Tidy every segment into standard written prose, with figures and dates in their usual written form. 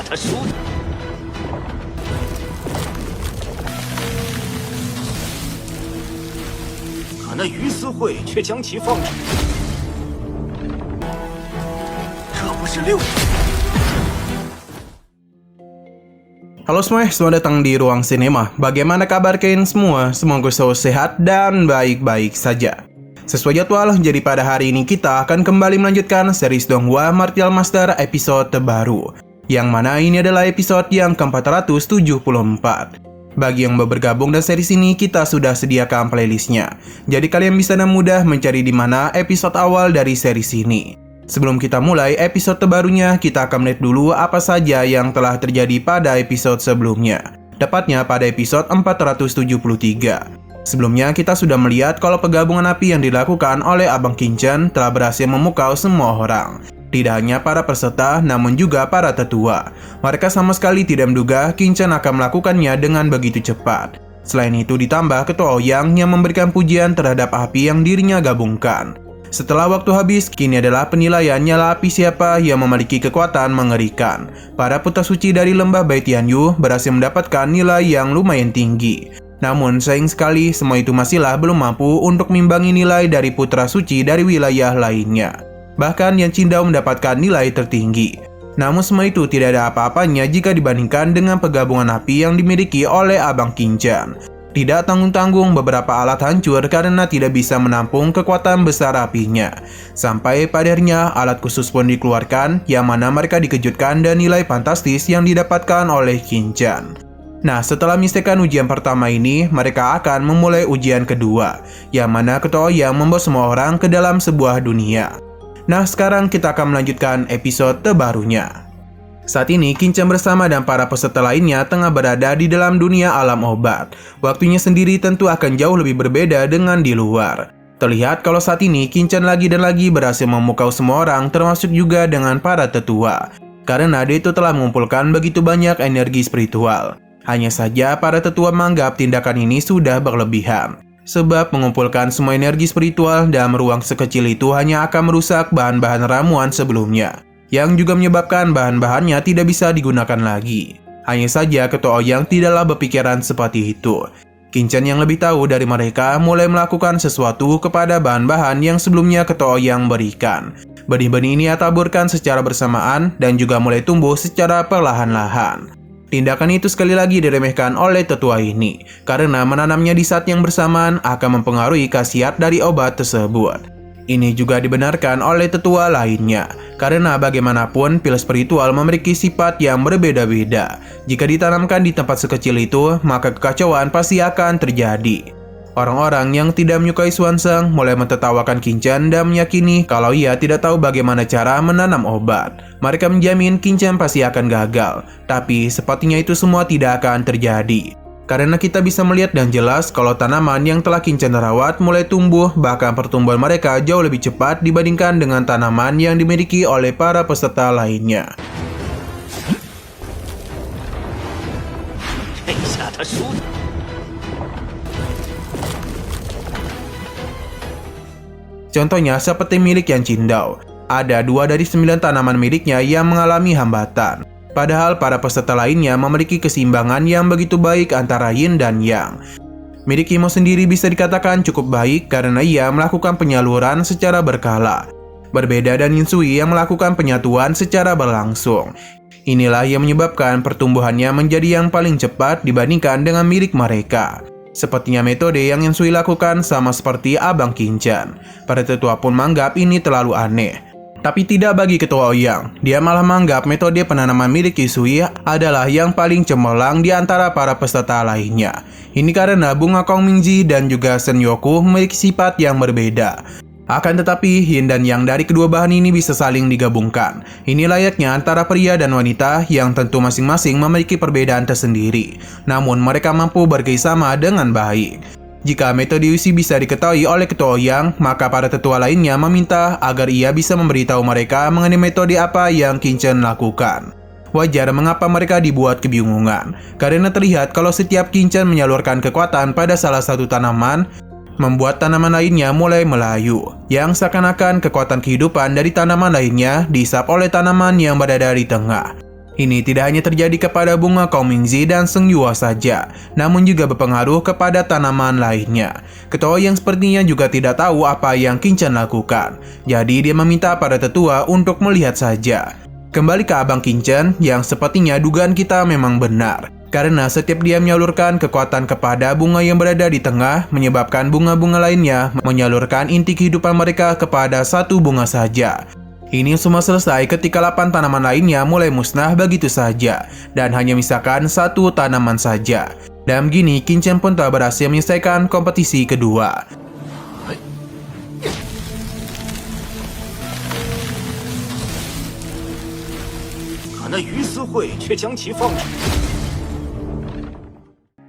他输的。可那于思慧却将其放置，这不是6。Halo semua, selamat datang di Ruang Sinema. Bagaimana kabar kalian semua? Semoga selalu sehat dan baik-baik saja. Sesuai jadwal, jadi pada hari ini kita akan kembali melanjutkan series Donghua Martial Master episode terbaru, yang mana ini adalah episode yang ke-474. Bagi yang baru bergabung dan series ini, kita sudah sediakan playlistnya. Jadi kalian bisa dengan mudah mencari di mana episode awal dari series ini. Sebelum kita mulai episode terbarunya, kita akan melihat dulu apa saja yang telah terjadi pada episode sebelumnya. Tepatnya pada episode 473. Sebelumnya kita sudah melihat kalau penggabungan api yang dilakukan oleh Abang Qinchan telah berhasil memukau semua orang. Tidak hanya para peserta, namun juga para tetua. Mereka sama sekali tidak menduga Qinchan akan melakukannya dengan begitu cepat. Selain itu ditambah Ketua Ouyang yang memberikan pujian terhadap api yang dirinya gabungkan. Setelah waktu habis, kini adalah penilaian nyala api siapa yang memiliki kekuatan mengerikan. Para putra suci dari lembah Baitianyu berhasil mendapatkan nilai yang lumayan tinggi. Namun sayang sekali semua itu masihlah belum mampu untuk mengimbangi nilai dari putra suci dari wilayah lainnya. Bahkan Yan Qingdao mendapatkan nilai tertinggi. Namun semua itu tidak ada apa-apanya jika dibandingkan dengan penggabungan api yang dimiliki oleh Abang Qinchan. Tidak tanggung-tanggung beberapa alat hancur karena tidak bisa menampung kekuatan besar apinya. Sampai pada akhirnya alat khusus pun dikeluarkan, yang mana mereka dikejutkan dan nilai fantastis yang didapatkan oleh Qinchan. Nah, setelah menyelesaikan ujian pertama ini, mereka akan memulai ujian kedua, yang mana Ketua Ouyang membawa semua orang ke dalam sebuah dunia. Nah, sekarang kita akan melanjutkan episode terbarunya. Saat ini, Qinchan bersama dan para peserta lainnya tengah berada di dalam dunia alam obat. Waktunya sendiri tentu akan jauh lebih berbeda dengan di luar. Terlihat kalau saat ini Qinchan lagi dan lagi berhasil memukau semua orang, termasuk juga dengan para tetua. Karena dia itu telah mengumpulkan begitu banyak energi spiritual. Hanya saja para tetua menganggap tindakan ini sudah berlebihan. Sebab mengumpulkan semua energi spiritual dalam ruang sekecil itu hanya akan merusak bahan-bahan ramuan sebelumnya, yang juga menyebabkan bahan-bahannya tidak bisa digunakan lagi. Hanya saja Ketua Ouyang tidaklah berpikiran seperti itu. Qinchan yang lebih tahu dari mereka mulai melakukan sesuatu kepada bahan-bahan yang sebelumnya Ketua Ouyang berikan. Benih-benih ini taburkan secara bersamaan dan juga mulai tumbuh secara perlahan-lahan. Tindakan itu sekali lagi diremehkan oleh tetua ini, karena menanamnya di saat yang bersamaan akan mempengaruhi khasiat dari obat tersebut. Ini juga dibenarkan oleh tetua lainnya, karena bagaimanapun pil spiritual memiliki sifat yang berbeda-beda. Jika ditanamkan di tempat sekecil itu, maka kekacauan pasti akan terjadi. Orang-orang yang tidak menyukai Xuanzang mulai mentertawakan Qinchan dan meyakini kalau ia tidak tahu bagaimana cara menanam obat. Mereka menjamin Qinchan pasti akan gagal, tapi sepertinya itu semua tidak akan terjadi. Karena kita bisa melihat dan jelas kalau tanaman yang telah Qinchan rawat mulai tumbuh, bahkan pertumbuhan mereka jauh lebih cepat dibandingkan dengan tanaman yang dimiliki oleh para peserta lainnya. Contohnya seperti milik Yan Qingdao. Ada 2 dari 9 tanaman miliknya yang mengalami hambatan. Padahal para peserta lainnya memiliki keseimbangan yang begitu baik antara yin dan yang. Milik Imo sendiri bisa dikatakan cukup baik karena ia melakukan penyaluran secara berkala. Berbeda dan Yin Sui yang melakukan penyatuan secara berlangsung. Inilah yang menyebabkan pertumbuhannya menjadi yang paling cepat dibandingkan dengan milik mereka. Sepertinya metode yang Yin Sui lakukan sama seperti Abang Qinchan. Para tetua pun menganggap ini terlalu aneh. Tapi tidak bagi Ketua Ouyang. Dia malah menganggap metode penanaman milik Yusui adalah yang paling cemerlang di antara para peserta lainnya. Ini karena bunga Kongmingji dan juga Senyoku memiliki sifat yang berbeda. Akan tetapi, yin dan yang dari kedua bahan ini bisa saling digabungkan. Ini layaknya antara pria dan wanita yang tentu masing-masing memiliki perbedaan tersendiri. Namun mereka mampu bekerjasama dengan baik. Jika metode Yusi bisa diketahui oleh Ketua Ouyang, maka para tetua lainnya meminta agar ia bisa memberitahu mereka mengenai metode apa yang Qinchan lakukan. Wajar mengapa mereka dibuat kebingungan, karena terlihat kalau setiap Qinchan menyalurkan kekuatan pada salah satu tanaman, membuat tanaman lainnya mulai melayu, yang seakan-akan kekuatan kehidupan dari tanaman lainnya dihisap oleh tanaman yang berada di tengah. Ini tidak hanya terjadi kepada bunga Kaomingzi dan Seng Yuo saja, namun juga berpengaruh kepada tanaman lainnya. Ketua yang sepertinya juga tidak tahu apa yang Qin Chen lakukan, jadi dia meminta para tetua untuk melihat saja. Kembali ke Abang Qin Chen, yang sepertinya dugaan kita memang benar. Karena setiap dia menyalurkan kekuatan kepada bunga yang berada di tengah, menyebabkan bunga-bunga lainnya menyalurkan inti kehidupan mereka kepada satu bunga saja. Ini semua selesai ketika 8 tanaman lainnya mulai musnah begitu saja, dan hanya misalkan satu tanaman saja. Dan begini, Qin Chen pun telah berhasil menyelesaikan kompetisi kedua. 可那于思慧却将其放逐。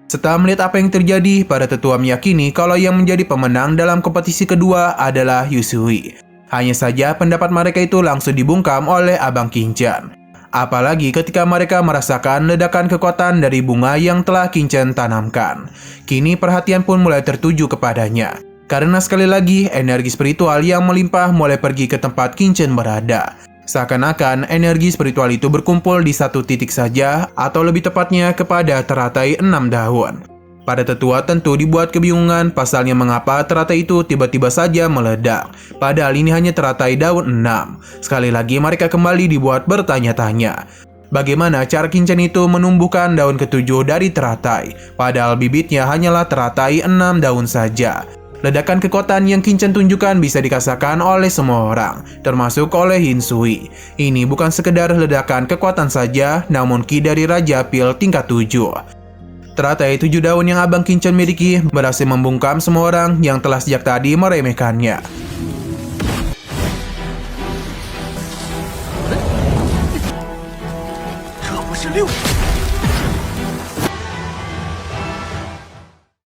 Setelah melihat apa yang terjadi, para tetua meyakini kalau yang menjadi pemenang dalam kompetisi kedua adalah Yu Sui. Hanya saja pendapat mereka itu langsung dibungkam oleh Abang Qin Chen. Apalagi ketika mereka merasakan ledakan kekuatan dari bunga yang telah Qin Chen tanamkan. Kini perhatian pun mulai tertuju kepadanya. Karena sekali lagi energi spiritual yang melimpah mulai pergi ke tempat Qin Chen berada. Seakan-akan energi spiritual itu berkumpul di satu titik saja, atau lebih tepatnya kepada teratai 6 daun. Para tetua tentu dibuat kebingungan pasalnya mengapa teratai itu tiba-tiba saja meledak, padahal ini hanya teratai daun 6. Sekali lagi mereka kembali dibuat bertanya-tanya. Bagaimana cara Qin Chen itu menumbuhkan daun ketujuh dari teratai, padahal bibitnya hanyalah teratai 6 daun saja. Ledakan kekuatan yang Qin Chen tunjukkan bisa dirasakan oleh semua orang, termasuk oleh Hin Sui. Ini bukan sekedar ledakan kekuatan saja, namun ki dari Raja Pil tingkat 7. Teratai 7 daun yang Abang Qin Chen miliki berhasil membungkam semua orang yang telah sejak tadi meremehkannya.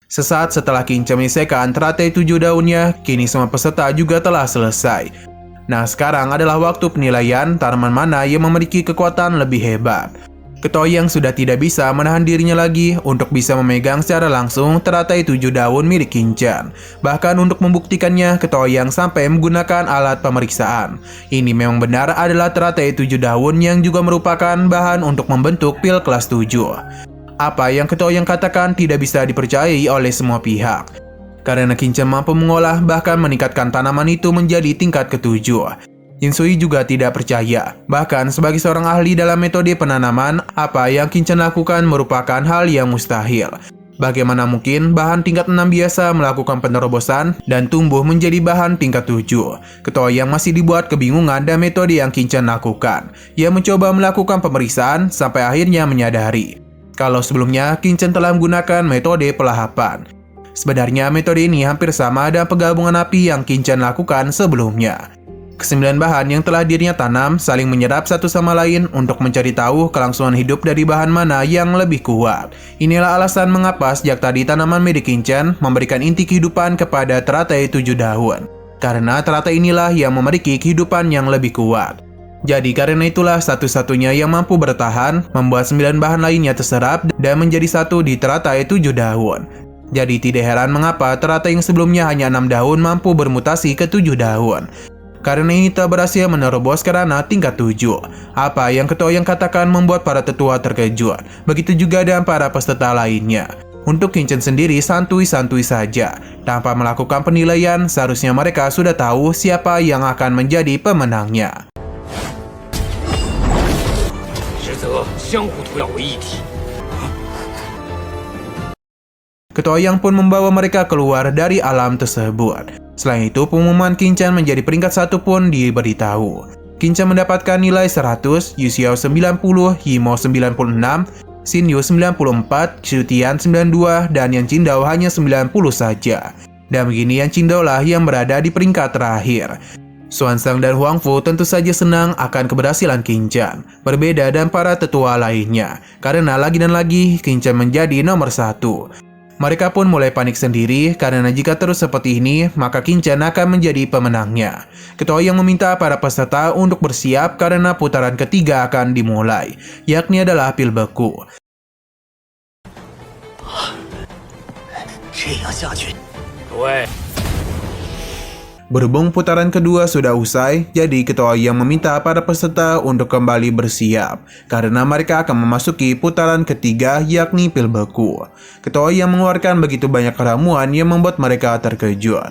Sesaat setelah Qin Chen menyelesaikan teratai 7 daunnya, kini semua peserta juga telah selesai. Nah, sekarang adalah waktu penilaian tanaman mana yang memiliki kekuatan lebih hebat. Ketua yang sudah tidak bisa menahan dirinya lagi untuk bisa memegang secara langsung teratai 7 daun milik Qin Chen. Bahkan untuk membuktikannya, Ketua yang sampai menggunakan alat pemeriksaan. Ini memang benar adalah teratai 7 daun yang juga merupakan bahan untuk membentuk pil kelas 7. Apa yang Ketua yang katakan tidak bisa dipercayai oleh semua pihak. Karena Qin Chen mampu mengolah bahkan meningkatkan tanaman itu menjadi tingkat ke-7. Hin Sui juga tidak percaya. Bahkan sebagai seorang ahli dalam metode penanaman, apa yang Qin Chen lakukan merupakan hal yang mustahil. Bagaimana mungkin bahan tingkat 6 biasa melakukan penerobosan dan tumbuh menjadi bahan tingkat 7? Ketua yang masih dibuat kebingungan dan metode yang Qin Chen lakukan. Ia mencoba melakukan pemeriksaan sampai akhirnya menyadari kalau sebelumnya Qin Chen telah menggunakan metode pelahapan. Sebenarnya metode ini hampir sama dengan penggabungan api yang Qin Chen lakukan sebelumnya. Kesembilan bahan yang telah dirinya tanam saling menyerap satu sama lain untuk mencari tahu kelangsungan hidup dari bahan mana yang lebih kuat. Inilah alasan mengapa sejak tadi tanaman milik Qin Chen memberikan inti kehidupan kepada teratai 7 daun. Karena teratai inilah yang memiliki kehidupan yang lebih kuat. Jadi karena itulah satu-satunya yang mampu bertahan, membuat 9 bahan lainnya terserap dan menjadi satu di teratai 7 daun. Jadi tidak heran mengapa teratai yang sebelumnya hanya 6 daun mampu bermutasi ke 7 daun. Karena ini tak berhasil menerobos ke ranah tingkat 7. Apa yang Ketua yang katakan membuat para tetua terkejut. Begitu juga dengan para peserta lainnya. Untuk Qin Chen sendiri santuy-santuy saja. Tanpa melakukan penilaian, seharusnya mereka sudah tahu siapa yang akan menjadi pemenangnya. Ketua yang pun membawa mereka keluar dari alam tersebut. Selain itu, pengumuman Qin Chen menjadi peringkat 1 pun diberitahu. Qin Chen mendapatkan nilai 100, Yu Xiao 90, Yimo 96, Xin Yu 94, Xu Tian 92, dan Yan Qingdao hanya 90 saja. Dan begini Yan Qingdao lah yang berada di peringkat terakhir. Xuanzang dan Huang Fu tentu saja senang akan keberhasilan Qin Chen, berbeda dan para tetua lainnya, karena lagi dan lagi Qin Chen menjadi nomor 1. Mereka pun mulai panik sendiri karena jika terus seperti ini, maka Qin Chen akan menjadi pemenangnya. Ketua yang meminta para peserta untuk bersiap karena putaran ketiga akan dimulai, yakni adalah pil beku. Berhubung putaran kedua sudah usai, jadi Ketua Ouyang meminta para peserta untuk kembali bersiap, karena mereka akan memasuki putaran ketiga yakni pil beku. Ketua Ouyang mengeluarkan begitu banyak ramuan yang membuat mereka terkejut.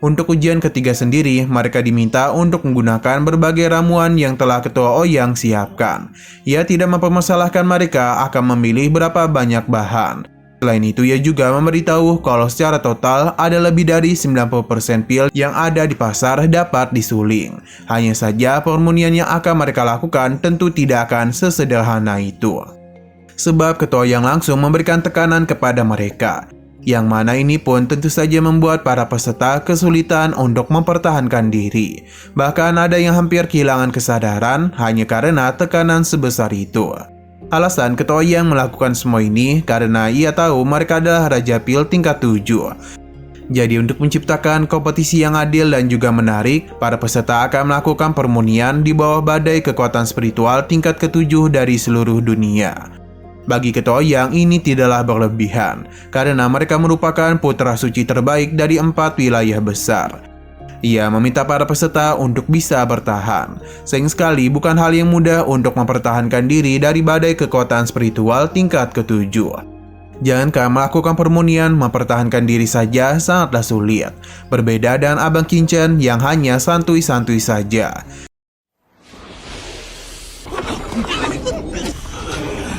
Untuk ujian ketiga sendiri, mereka diminta untuk menggunakan berbagai ramuan yang telah Ketua Ouyang siapkan. Ia tidak mempermasalahkan mereka akan memilih berapa banyak bahan. Selain itu, ia juga memberitahu kalau secara total ada lebih dari 90% pil yang ada di pasar dapat disuling. Hanya saja permunian yang akan mereka lakukan tentu tidak akan sesederhana itu. Sebab Ketua Ouyang langsung memberikan tekanan kepada mereka, yang mana ini pun tentu saja membuat para peserta kesulitan untuk mempertahankan diri. Bahkan ada yang hampir kehilangan kesadaran hanya karena tekanan sebesar itu. Alasan Ketua Ouyang melakukan semua ini karena ia tahu mereka adalah Raja Pil tingkat 7. Jadi untuk menciptakan kompetisi yang adil dan juga menarik, para peserta akan melakukan permunian di bawah badai kekuatan spiritual tingkat ke-7 dari seluruh dunia. Bagi Ketua Ouyang ini tidaklah berlebihan, karena mereka merupakan putra suci terbaik dari 4 wilayah besar. Ia meminta para peserta untuk bisa bertahan. Sayang sekali bukan hal yang mudah untuk mempertahankan diri dari badai kekuatan spiritual tingkat ke-7. Jangankan melakukan permunian, mempertahankan diri saja sangatlah sulit. Berbeda dengan Abang Kincen yang hanya santuy-santuy saja.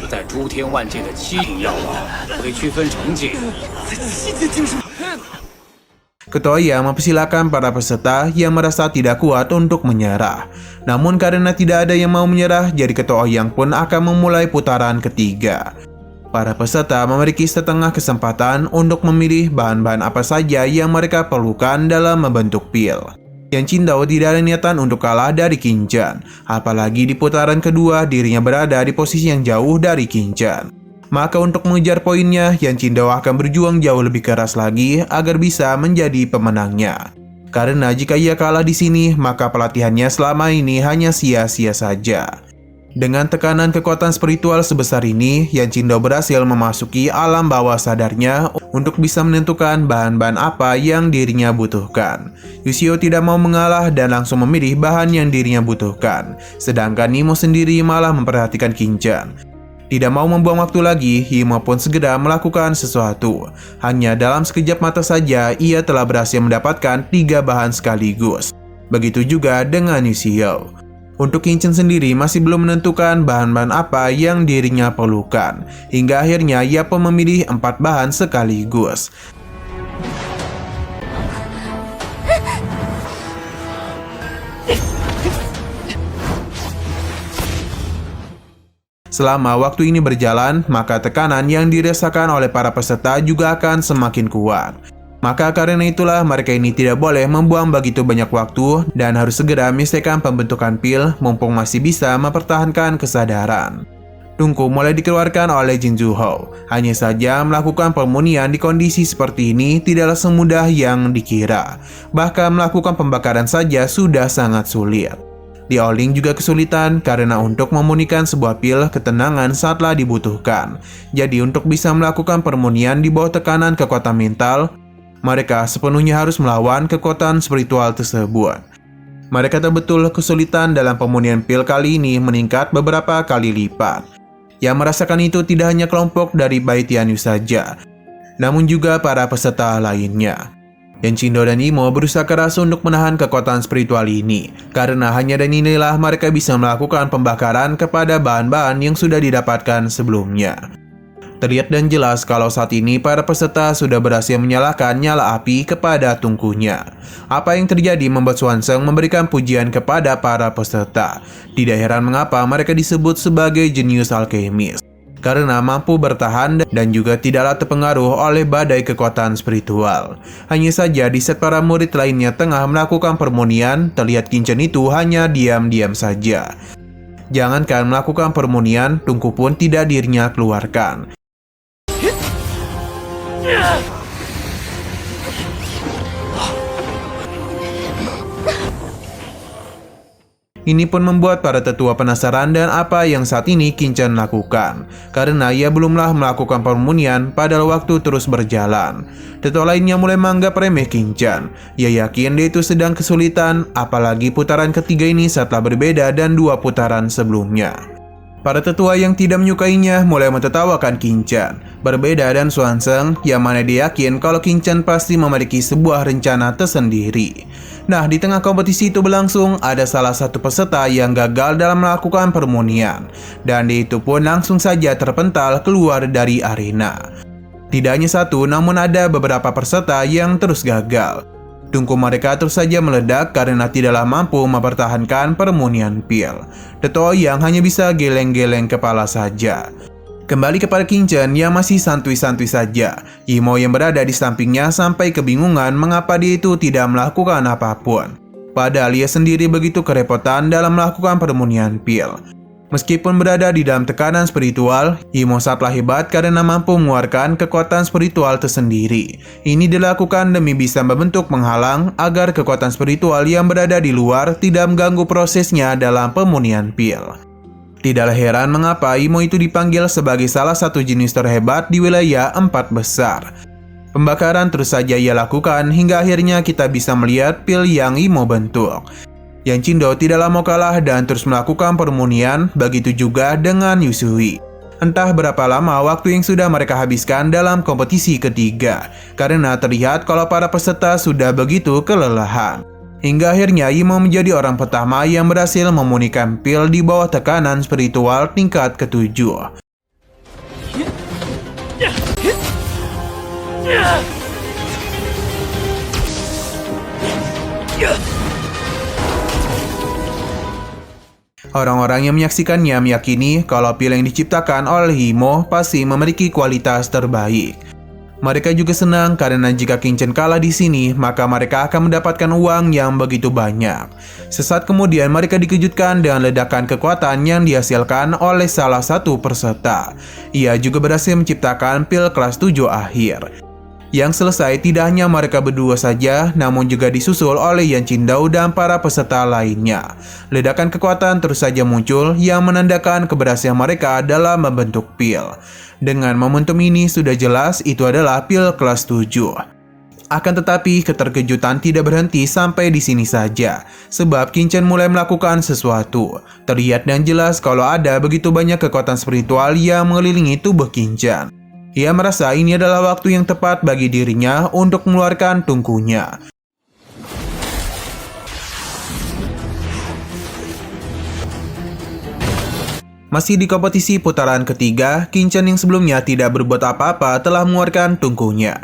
在诸天万界的7种药王可以区分成界。 Ketua Ouyang mempersilahkan para peserta yang merasa tidak kuat untuk menyerah. Namun karena tidak ada yang mau menyerah, jadi Ketua Ouyang pun akan memulai putaran ketiga. Para peserta memiliki setengah kesempatan untuk memilih bahan-bahan apa saja yang mereka perlukan dalam membentuk pil. Yan Qingdao tidak ada niatan untuk kalah dari Qingchen, apalagi di putaran kedua dirinya berada di posisi yang jauh dari Qingchen. Maka untuk mengejar poinnya, Yan Qingdao akan berjuang jauh lebih keras lagi agar bisa menjadi pemenangnya. Karena jika ia kalah di sini, maka pelatihannya selama ini hanya sia-sia saja. Dengan tekanan kekuatan spiritual sebesar ini, Yan Qingdao berhasil memasuki alam bawah sadarnya untuk bisa menentukan bahan-bahan apa yang dirinya butuhkan. Yuxiao tidak mau mengalah dan langsung memilih bahan yang dirinya butuhkan. Sedangkan Nimo sendiri malah memperhatikan Qingchen. Tidak mau membuang waktu lagi, Himo pun segera melakukan sesuatu. Hanya dalam sekejap mata saja, ia telah berhasil mendapatkan 3 bahan sekaligus. Begitu juga dengan Yuxiao. Untuk Qingchen sendiri masih belum menentukan bahan-bahan apa yang dirinya perlukan. Hingga akhirnya ia pun memilih 4 bahan sekaligus. Selama waktu ini berjalan, maka tekanan yang dirasakan oleh para peserta juga akan semakin kuat. Maka karena itulah mereka ini tidak boleh membuang begitu banyak waktu dan harus segera menyelesaikan pembentukan pil mumpung masih bisa mempertahankan kesadaran. Tungku mulai dikeluarkan oleh Jin Zuhou. Hanya saja melakukan permunian di kondisi seperti ini tidaklah semudah yang dikira. Bahkan melakukan pembakaran saja sudah sangat sulit. Liao Ling juga kesulitan karena untuk memunikan sebuah pil ketenangan saatlah dibutuhkan. Jadi untuk bisa melakukan permunian di bawah tekanan kekuatan mental, mereka sepenuhnya harus melawan kekuatan spiritual tersebut. Mereka betul kesulitan dalam pemunian pil kali ini meningkat beberapa kali lipat. Yang merasakan itu tidak hanya kelompok dari Bai Tianyu saja, namun juga para peserta lainnya. Yan Qingdao dan Nimo berusaha keras untuk menahan kekuatan spiritual ini, karena hanya dari inilah mereka bisa melakukan pembakaran kepada bahan-bahan yang sudah didapatkan sebelumnya. Terlihat dan jelas kalau saat ini para peserta sudah berhasil menyalakan nyala api kepada tungkunya. Apa yang terjadi membuat Swanseng memberikan pujian kepada para peserta. Tidak heran mengapa mereka disebut sebagai jenius alkemis, karena mampu bertahan dan juga tidaklah terpengaruh oleh badai kekuatan spiritual. Hanya saja di saat para murid lainnya tengah melakukan permunian, terlihat Qingchen itu hanya diam-diam saja. Jangankan melakukan permunian, tungku pun tidak dirinya keluarkan. Ini pun membuat para tetua penasaran dan apa yang saat ini Qingchen lakukan, karena ia belumlah melakukan permunian padahal waktu terus berjalan. Tetua lainnya mulai menganggap remeh Qingchen. Ia yakin dia itu sedang kesulitan, apalagi putaran ketiga ini setelah berbeda dan 2 putaran sebelumnya. Para tetua yang tidak menyukainya mulai mentertawakan Qingchen. Berbeda dan Xuanzeng yang mana dia yakin kalau Qingchen pasti memiliki sebuah rencana tersendiri. Nah, di tengah kompetisi itu berlangsung, ada salah satu peserta yang gagal dalam melakukan permunian. Dan dia itu pun langsung saja terpental keluar dari arena. Tidak hanya satu, namun ada beberapa peserta yang terus gagal. Tungku mereka terus saja meledak karena tidaklah mampu mempertahankan permunian pil. Tetua yang hanya bisa geleng-geleng kepala saja. Kembali kepada Qingchen yang masih santuy-santuy saja. Imo yang berada di sampingnya sampai kebingungan mengapa dia itu tidak melakukan apapun. Padahal ia sendiri begitu kerepotan dalam melakukan permunian pil. Meskipun berada di dalam tekanan spiritual, Imo sangatlah hebat karena mampu mengeluarkan kekuatan spiritual tersendiri. Ini dilakukan demi bisa membentuk penghalang agar kekuatan spiritual yang berada di luar tidak mengganggu prosesnya dalam pemunian pil. Tidaklah heran mengapa Imo itu dipanggil sebagai salah satu jenis terhebat di wilayah 4 besar. Pembakaran terus saja ia lakukan hingga akhirnya kita bisa melihat pil yang Imo bentuk. Yan Qingdao tidaklah mau kalah dan terus melakukan permunian, begitu juga dengan Yusui. Entah berapa lama waktu yang sudah mereka habiskan dalam kompetisi ketiga, karena terlihat kalau para peserta sudah begitu kelelahan. Hingga akhirnya Imo menjadi orang pertama yang berhasil memunikan pil di bawah tekanan spiritual tingkat ke-7. Orang-orang yang menyaksikannya meyakini kalau pil yang diciptakan oleh Imo pasti memiliki kualitas terbaik. Mereka juga senang karena jika Qingchen kalah di sini, maka mereka akan mendapatkan uang yang begitu banyak. Sesaat kemudian mereka dikejutkan dengan ledakan kekuatan yang dihasilkan oleh salah satu peserta. Ia juga berhasil menciptakan pil kelas 7 akhir. Yang selesai tidak hanya mereka berdua saja, namun juga disusul oleh Yan Qingdao dan para peserta lainnya. Ledakan kekuatan terus saja muncul yang menandakan keberhasilan mereka dalam membentuk pil. Dengan momentum ini sudah jelas itu adalah pil kelas 7. Akan tetapi keterkejutan tidak berhenti sampai di sini saja, sebab Qingchen mulai melakukan sesuatu. Terlihat dan jelas kalau ada begitu banyak kekuatan spiritual yang mengelilingi tubuh Qingchen. Ia merasa ini adalah waktu yang tepat bagi dirinya untuk mengeluarkan tungkunya. Masih di kompetisi putaran ketiga, Qingchen yang sebelumnya tidak berbuat apa-apa telah mengeluarkan tungkunya.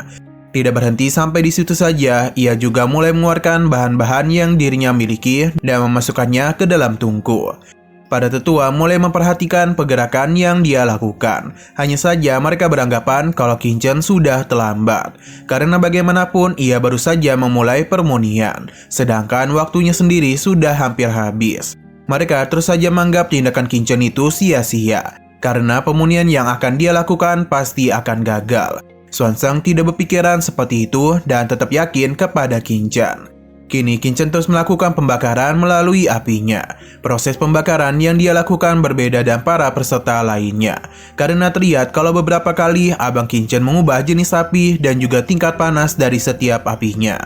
Tidak berhenti sampai di situ saja, ia juga mulai mengeluarkan bahan-bahan yang dirinya miliki dan memasukkannya ke dalam tungku. Para tetua mulai memperhatikan pergerakan yang dia lakukan. Hanya saja mereka beranggapan kalau Qingchen sudah terlambat, karena bagaimanapun ia baru saja memulai permunian, sedangkan waktunya sendiri sudah hampir habis. Mereka terus saja menganggap tindakan Qingchen itu sia-sia, karena permunian yang akan dia lakukan pasti akan gagal. Xuanzeng tidak berpikiran seperti itu dan tetap yakin kepada Qingchen. Kini Qingchen terus melakukan pembakaran melalui apinya. Proses pembakaran yang dia lakukan berbeda dan para peserta lainnya, karena terlihat kalau beberapa kali Abang Qingchen mengubah jenis api dan juga tingkat panas dari setiap apinya.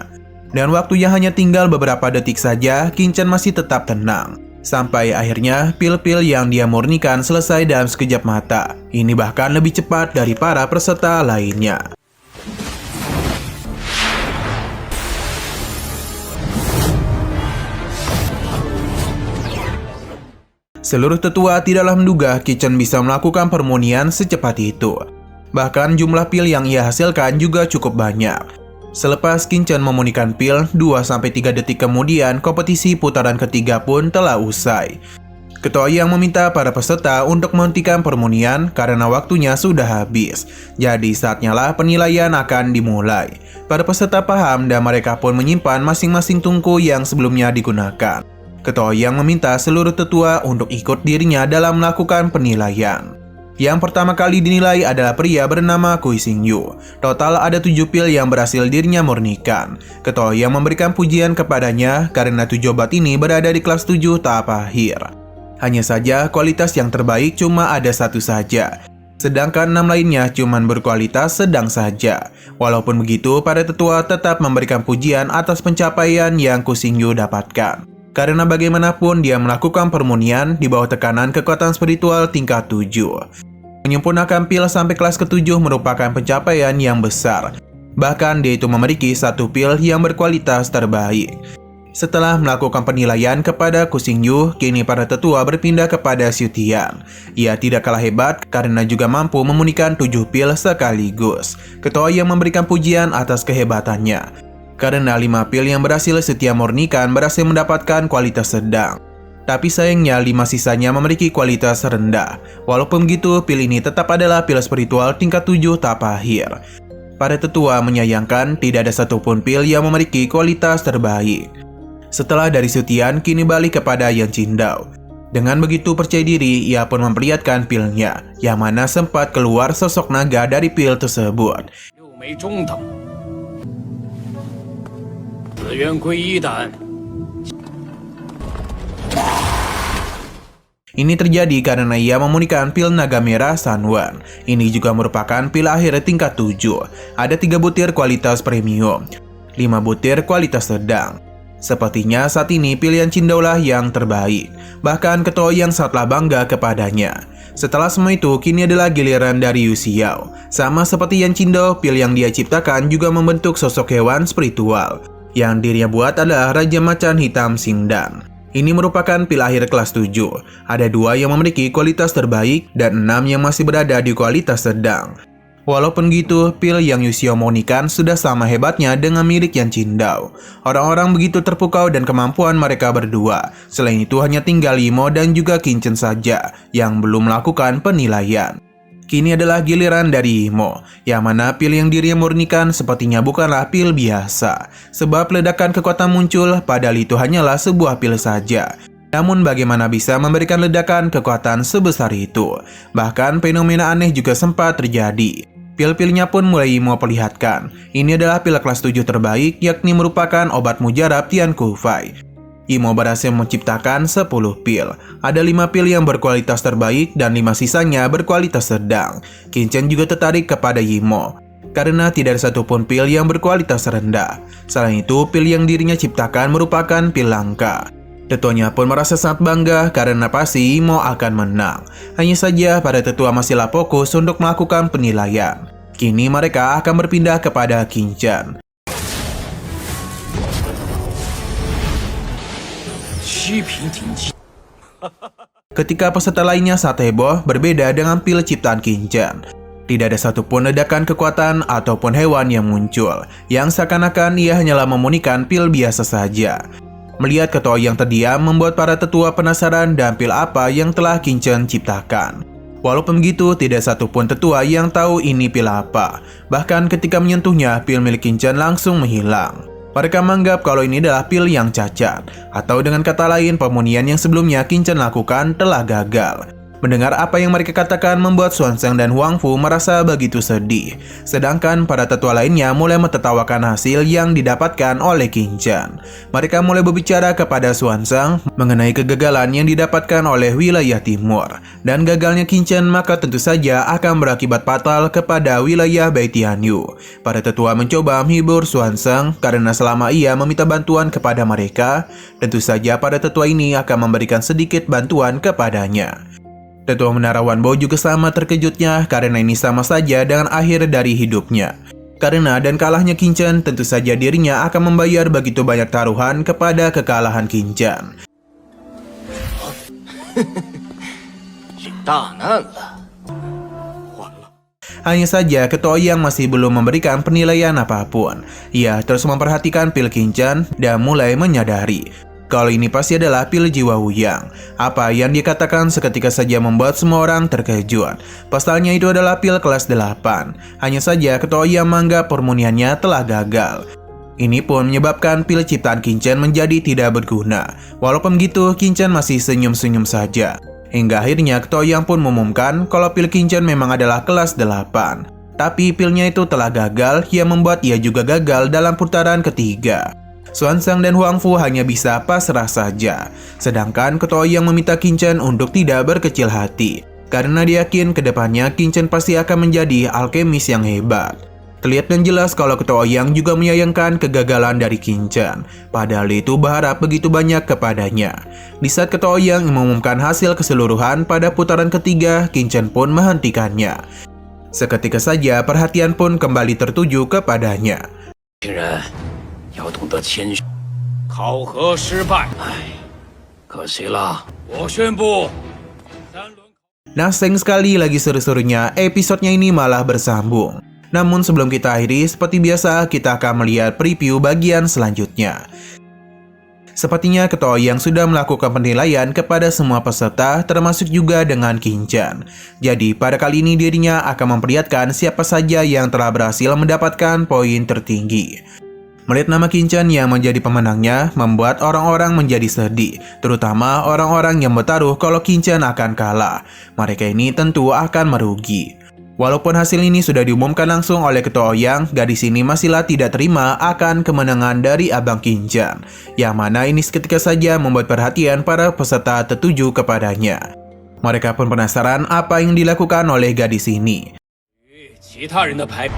Dan waktunya hanya tinggal beberapa detik saja, Qingchen masih tetap tenang. Sampai akhirnya pil-pil yang dia murnikan selesai dalam sekejap mata. Ini bahkan lebih cepat dari para peserta lainnya. Seluruh tetua tidaklah menduga Qingchen bisa melakukan permunian secepat itu. Bahkan jumlah pil yang ia hasilkan juga cukup banyak. Selepas Qingchen memunikan pil, 2-3 detik kemudian kompetisi putaran ketiga pun telah usai. Ketua yang meminta para peserta untuk menghentikan permunian karena waktunya sudah habis. Jadi saatnya lah penilaian akan dimulai. Para peserta paham dan mereka pun menyimpan masing-masing tungku yang sebelumnya digunakan. Ketua yang meminta seluruh tetua untuk ikut dirinya dalam melakukan penilaian. Yang pertama kali dinilai adalah pria bernama Kui Xingyu. Total ada 7 pil yang berhasil dirinya murnikan. Ketua yang memberikan pujian kepadanya karena 7 obat ini berada di kelas 7 tahap akhir. Hanya saja kualitas yang terbaik cuma ada 1 saja. Sedangkan 6 lainnya cuma berkualitas sedang saja. Walaupun begitu, para tetua tetap memberikan pujian atas pencapaian yang Kui Xingyu dapatkan. Karena bagaimanapun dia melakukan permunian di bawah tekanan kekuatan spiritual tingkat 7. Menyempurnakan pil sampai kelas ke-7 merupakan pencapaian yang besar. Bahkan dia itu memiliki 1 pil yang berkualitas terbaik. Setelah melakukan penilaian kepada Kui Xingyu, kini para tetua berpindah kepada Xu Tian. Ia tidak kalah hebat karena juga mampu memunikan 7 pil sekaligus. Ketua yang memberikan pujian atas kehebatannya. Karena 5 pil yang berhasil Xu Tian murnikan berhasil mendapatkan kualitas sedang. Tapi sayangnya 5 sisanya memiliki kualitas rendah. Walaupun begitu, pil ini tetap adalah pil spiritual tingkat 7 tahap akhir. Para tetua menyayangkan tidak ada satupun pil yang memiliki kualitas terbaik. Setelah dari Xu Tian, kini balik kepada Yan Qingdao. Dengan begitu percaya diri, ia pun memperlihatkan pilnya, yang mana sempat keluar sosok naga dari pil tersebut. Ini terjadi karena ia memunikan pil naga merah Sanwan. Ini juga merupakan pil akhir tingkat 7. Ada 3 butir kualitas premium, 5 butir kualitas sedang. Sepertinya saat ini pil Yan Qingdao lah yang terbaik. Bahkan ketua yang sangatlah bangga kepadanya. Setelah semua itu, kini adalah giliran dari Yu Xiao. Sama seperti Yan Qingdao, pil yang dia ciptakan juga membentuk sosok hewan spiritual. Yang dirinya buat adalah Raja Macan Hitam Xingdan. Ini merupakan pil akhir kelas 7. Ada 2 yang memiliki kualitas terbaik dan 6 yang masih berada di kualitas sedang. Walaupun gitu, pil yang Yu Xiao murnikan sudah sama hebatnya dengan milik Yan Qingdao. Orang-orang begitu terpukau dan kemampuan mereka berdua. Selain itu hanya tinggal Imo dan juga Qin Chen saja yang belum melakukan penilaian. Kini adalah giliran dari Imo, yang mana pil yang dirinya murnikan sepertinya bukanlah pil biasa. Sebab ledakan kekuatan muncul, padahal itu hanyalah sebuah pil saja. Namun bagaimana bisa memberikan ledakan kekuatan sebesar itu? Bahkan fenomena aneh juga sempat terjadi. Pil-pilnya pun mulai Imo perlihatkan. Ini adalah pil kelas 7 terbaik, yakni merupakan obat mujarab Tian Ku Fai. Imo berhasil menciptakan 10 pil. Ada 5 pil yang berkualitas terbaik dan 5 sisanya berkualitas sedang. Qin Chen juga tertarik kepada Imo, karena tidak ada satupun pil yang berkualitas rendah. Selain itu, pil yang dirinya ciptakan merupakan pil langka. Tetuanya pun merasa sangat bangga karena pasti Imo akan menang. Hanya saja para tetua masihlah fokus untuk melakukan penilaian. Kini mereka akan berpindah kepada Qin Chen. Ketika peserta lainnya saat heboh, berbeda dengan pil ciptaan Qin Chen. Tidak ada satupun ledakan kekuatan ataupun hewan yang muncul, yang seakan-akan ia hanyalah memunikan pil biasa saja. Melihat ketua yang terdiam membuat para tetua penasaran dan pil apa yang telah Qin Chen ciptakan. Walaupun begitu, tidak satupun tetua yang tahu ini pil apa. Bahkan ketika menyentuhnya, pil milik Qin Chen langsung menghilang. Mereka menganggap kalau ini adalah pil yang cacat, atau dengan kata lain, pemunian yang sebelumnya Qin Chen lakukan telah gagal. Mendengar apa yang mereka katakan membuat Xuanzang dan Huang Fu merasa begitu sedih. Sedangkan para tetua lainnya mulai mentertawakan hasil yang didapatkan oleh Qin Chen. Mereka mulai berbicara kepada Xuanzang mengenai kegagalan yang didapatkan oleh wilayah timur. Dan gagalnya Qin Chen maka tentu saja akan berakibat fatal kepada wilayah Baitianyu. Para tetua mencoba menghibur Xuanzang karena selama ia meminta bantuan kepada mereka, tentu saja para tetua ini akan memberikan sedikit bantuan kepadanya. Tetua Menara Wanbo juga sama terkejutnya karena ini sama saja dengan akhir dari hidupnya. Karena dan kalahnya Qin Chen, tentu saja dirinya akan membayar begitu banyak taruhan kepada kekalahan Qin Chen. Hanya saja ketua yang masih belum memberikan penilaian apapun. Ia terus memperhatikan pil Qin Chen dan mulai menyadari kalau ini pasti adalah pil jiwa Wuyang. Apa yang dikatakan seketika saja membuat semua orang terkejut. Pasalnya itu adalah pil kelas 8. Hanya saja ketua yang menganggap permuniannya telah gagal. Ini pun menyebabkan pil ciptaan Qin Chen menjadi tidak berguna. Walaupun begitu, Qin Chen masih senyum-senyum saja. Hingga akhirnya Ketua Ouyang pun mengumumkan kalau pil Qingchen memang adalah kelas 8. Tapi pilnya itu telah gagal yang membuat ia juga gagal dalam putaran ketiga. Xuanzang dan Huang Fu hanya bisa pasrah saja. Sedangkan Ketua Ouyang meminta Qingchen untuk tidak berkecil hati. Karena dia yakin kedepannya Qingchen pasti akan menjadi alkemis yang hebat. Terlihat dan jelas kalau Ketua Ouyang juga menyayangkan kegagalan dari Qingchen. Padahal itu berharap begitu banyak kepadanya. Di saat Ketua Ouyang mengumumkan hasil keseluruhan pada putaran ketiga, Qingchen pun menghentikannya. Seketika saja perhatian pun kembali tertuju kepadanya. 新人要懂得谦虚。考核失败，唉，可惜了。我宣布，3轮。 Nah, sayang sekali lagi seru-serunya episodenya ini malah bersambung. Namun sebelum kita akhiri, seperti biasa kita akan melihat preview bagian selanjutnya. Sepertinya Ketua Ouyang sudah melakukan penilaian kepada semua peserta, termasuk juga dengan Qingchen. Jadi pada kali ini dirinya akan memperlihatkan siapa saja yang telah berhasil mendapatkan poin tertinggi. Melihat nama Qingchen yang menjadi pemenangnya membuat orang-orang menjadi sedih, terutama orang-orang yang bertaruh kalau Qingchen akan kalah. Mereka ini tentu akan merugi. Walaupun hasil ini sudah diumumkan langsung oleh Ketua Ouyang, gadis ini masihlah tidak terima akan kemenangan dari Abang Qingchen, yang mana ini seketika saja membuat perhatian para peserta tertuju kepadanya. Mereka pun penasaran apa yang dilakukan oleh gadis ini. 其他人的牌。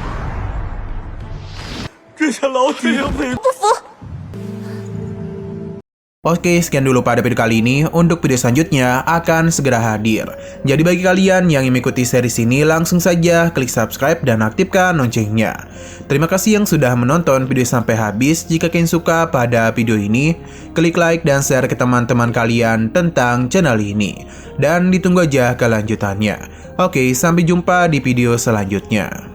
Oke, sekian dulu pada video kali ini. Untuk video selanjutnya akan segera hadir. Jadi bagi kalian yang mengikuti series ini, langsung saja klik subscribe dan aktifkan loncengnya. Terima kasih yang sudah menonton video sampai habis. Jika kalian suka pada video ini, klik like dan share ke teman-teman kalian tentang channel ini. Dan ditunggu aja kelanjutannya. Oke, sampai jumpa di video selanjutnya.